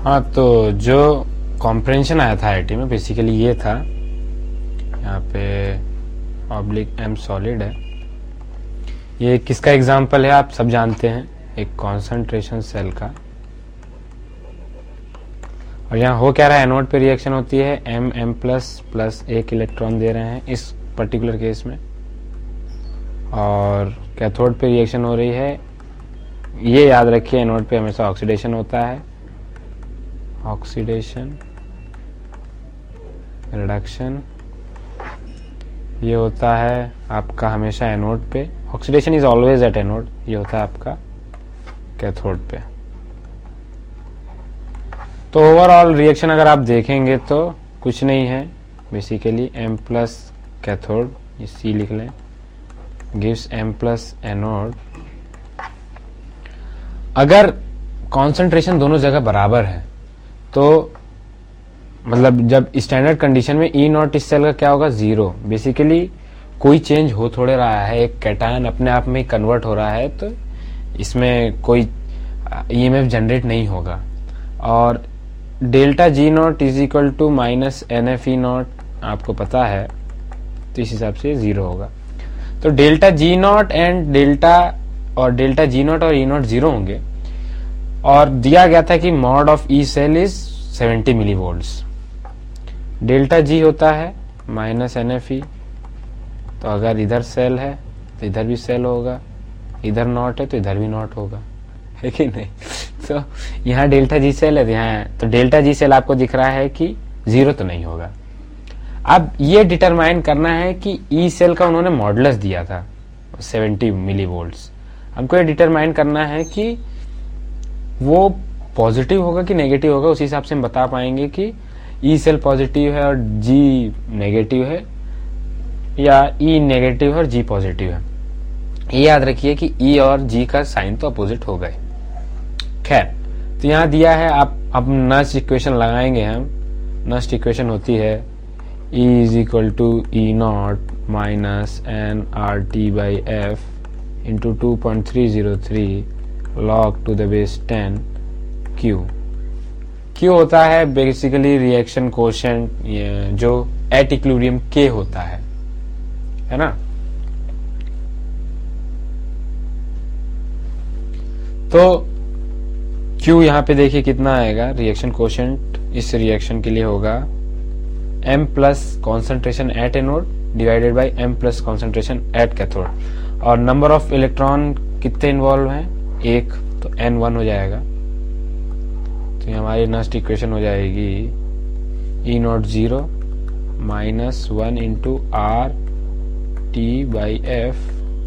हाँ, तो जो कॉम्प्रेंशन आया था आईआईटी में बेसिकली ये था, यहाँ पे ऑब्लिक एम सॉलिड है। ये किसका एग्जाम्पल है आप सब जानते हैं, एक कॉन्सेंट्रेशन सेल का। और यहाँ हो क्या रहा है, एनोड पे रिएक्शन होती है, एम एम प्लस प्लस एक इलेक्ट्रॉन दे रहे हैं इस पर्टिकुलर केस में, और कैथोड पे रिएक्शन हो रही है। ये याद रखिए, एनोड पे हमेशा ऑक्सीडेशन होता है, ऑक्सीडेशन रिडक्शन ये होता है आपका हमेशा एनोड पे। Oxidation is always at anode, ये होता है आपका कैथोड पे। तो ओवरऑल रिएक्शन अगर आप देखेंगे तो कुछ नहीं है, बेसिकली एम प्लस कैथोड, ये सी लिख लें, गिव्स एम प्लस एनोड। अगर कॉन्सेंट्रेशन दोनों जगह बराबर है तो मतलब जब स्टैंडर्ड कंडीशन में ई नॉट इस सेल का क्या होगा, जीरो। बेसिकली कोई चेंज हो थोड़े रहा है, एक कैटायन अपने आप में कन्वर्ट हो रहा है, तो इसमें कोई ईएमएफ जनरेट नहीं होगा। और delta G not is equal to minus N F E not आपको पता है, तो इस हिसाब से जीरो होगा। तो delta G not and delta G not और ई नॉट जीरो होंगे। और दिया गया था कि mod of E cell is 70 millivolts. Delta G होता है माइनस एन एफ ई, तो अगर इधर सेल है तो इधर भी सेल होगा, इधर नॉट है तो इधर भी नॉट होगा, है कि नहीं। तो यहाँ डेल्टा जी सेल है, यहाँ तो डेल्टा जी सेल आपको दिख रहा है कि जीरो तो नहीं होगा। अब ये डिटरमाइन करना है कि ई सेल का उन्होंने मॉडुलस दिया था 70 मिलीवोल्ट्स। हमको ये डिटरमाइन करना है कि वो पॉजिटिव होगा कि नेगेटिव होगा, उसी हिसाब से हम बता पाएंगे कि ई सेल पॉजिटिव है और जी नेगेटिव है, या ई नेगेटिव है और जी पॉजिटिव है। ये याद रखिए कि ई और जी का साइन तो अपोजिट हो गए। खैर, तो यहाँ दिया है, आप अब नस्ट इक्वेशन लगाएंगे हम। नस्ट इक्वेशन होती है E is equal to E not minus N R T by F into 2.303 log to the base 10 Q। Q होता है बेसिकली रिएक्शन कोशेंट, जो एट इक्विलिब्रियम K होता है ना। तो Q यहाँ पे देखिए कितना आएगा, रिएक्शन कोशेंट इस रिएक्शन के लिए होगा M plus concentration at anode divided by M plus concentration at cathode. और नंबर ऑफ इलेक्ट्रॉन कितने इन्वॉल्व हैं, एक, तो N1 हो जाएगा। तो ये हमारी नेक्स्ट इक्वेशन हो जाएगी E naught zero minus 1 into R T by F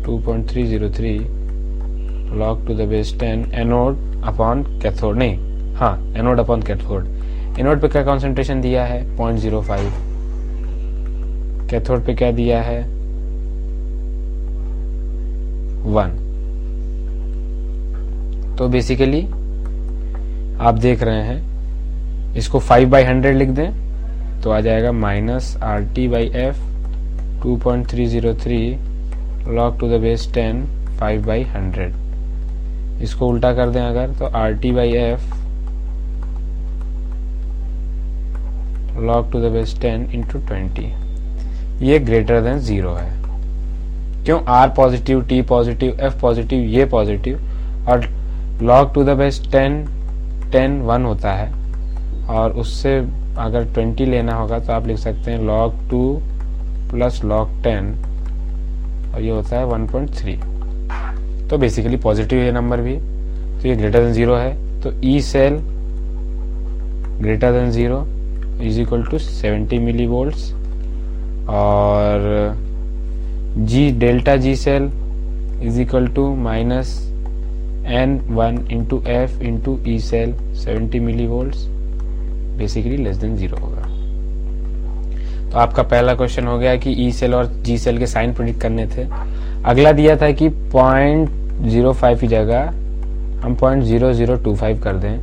2.303 log to the base 10 anode upon cathode, नहीं हाँ एनोड अपॉन कैथोड। एनोड पे क्या कॉन्सेंट्रेशन दिया है 0.05, कैथोड पे क्या दिया है 1। तो बेसिकली आप देख रहे हैं, इसको 5/100 लिख दें तो आ जाएगा minus R T by F 2.303 log to the base 10 5/100। इसको उल्टा कर दें अगर, तो R T by F log to the base 10 into 20, ये ग्रेटर देन जीरो है। क्यों, R positive, T positive, F positive, ये पॉजिटिव, और log टू द बेस 10 1 होता है, और उससे अगर 20 लेना होगा तो आप लिख सकते हैं log 2 प्लस log 10, और ये होता है 1.3। तो बेसिकली पॉजिटिव है नंबर भी, तो ये ग्रेटर देन जीरो है। तो E cell greater than zero is equal to 70 millivolts, और G delta G cell is equal to minus N1 into F into E cell 70 millivolts, basically less than zero होगा। तो आपका पहला question हो गया कि ई सेल और जी cell के साइन प्रेडिक्ट करने थे। अगला दिया था कि 0.05 की जगह हम 0.0025 कर दें,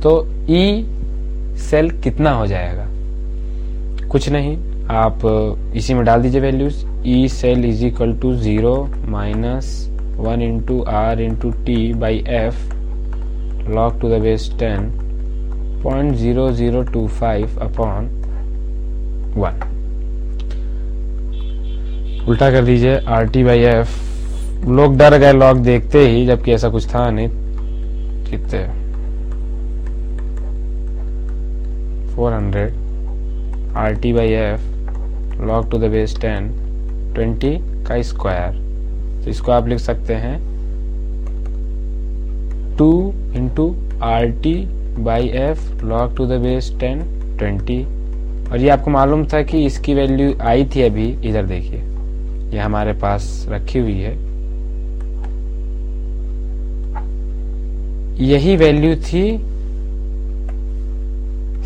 तो ई सेल कितना हो जाएगा, कुछ नहीं, आप इसी में डाल दीजिए values. E cell is equal to 0 minus 1 into R into T by F log to the base 10 0.0025 upon 1। उल्टा कर दीजिए RT/F। लोग डर गए लॉग देखते ही, जबकि ऐसा कुछ था नहीं। कितने 400 RT/F log to the base 10 20 का स्क्वायर। तो इसको आप लिख सकते हैं 2 into RT/F log to the base 10 20। और ये आपको मालूम था कि इसकी वैल्यू आई थी अभी, इधर देखिए ये हमारे पास रखी हुई है, यही वैल्यू थी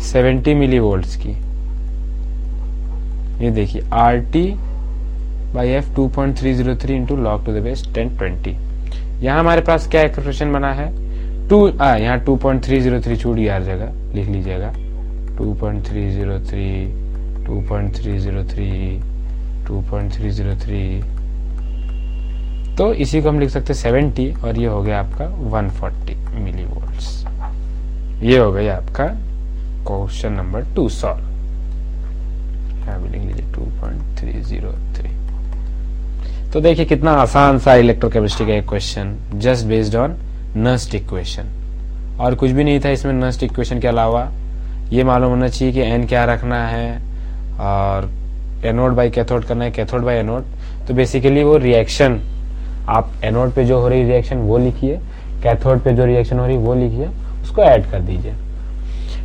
70 मिलीवोल्ट्स की। ये देखिए RT/F 2.303 into log to the base 1020। यहाँ हमारे पास क्या एक्सप्रेशन बना है, यहाँ 2.303 छूट गया हर जगह, लिख लीजिएगा 2.303 2.303 2.303। तो इसी को हम लिख सकते हैं 70 और ये हो गया आपका 140 मिलीवोल्ट्स। ये हो गया आपका क्वेश्चन नंबर 2 सॉल्व। यहाँ भी लिख लीजिए 2.303। तो देखिए कितना आसान सा इलेक्ट्रोकेमिस्ट्री का एक question, just based on Nernst equation, और कुछ भी नहीं था इसमें नस्ट इक्वेशन के अलावा। ये मालूम होना चाहिए कि एन क्या रखना है और एनोड बाई कैथोड करना है, कैथोड बाई एनोड। तो बेसिकली वो रिएक्शन आप एनोड पे जो हो रही रिएक्शन वो लिखिए, कैथोड पे जो रिएक्शन हो रही वो लिखिए, उसको ऐड कर दीजिए।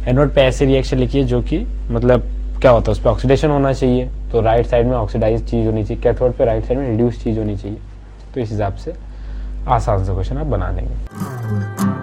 एनोड पे ऐसे रिएक्शन लिखिए जो कि मतलब क्या होता है, उस पर ऑक्सीडेशन होना चाहिए, तो राइट साइड में ऑक्सीडाइज चीज होनी चाहिए, कैथोड पे राइट साइड में रिड्यूस चीज होनी चाहिए। तो इस हिसाब से आसान से क्वेश्चन आप बना देंगे।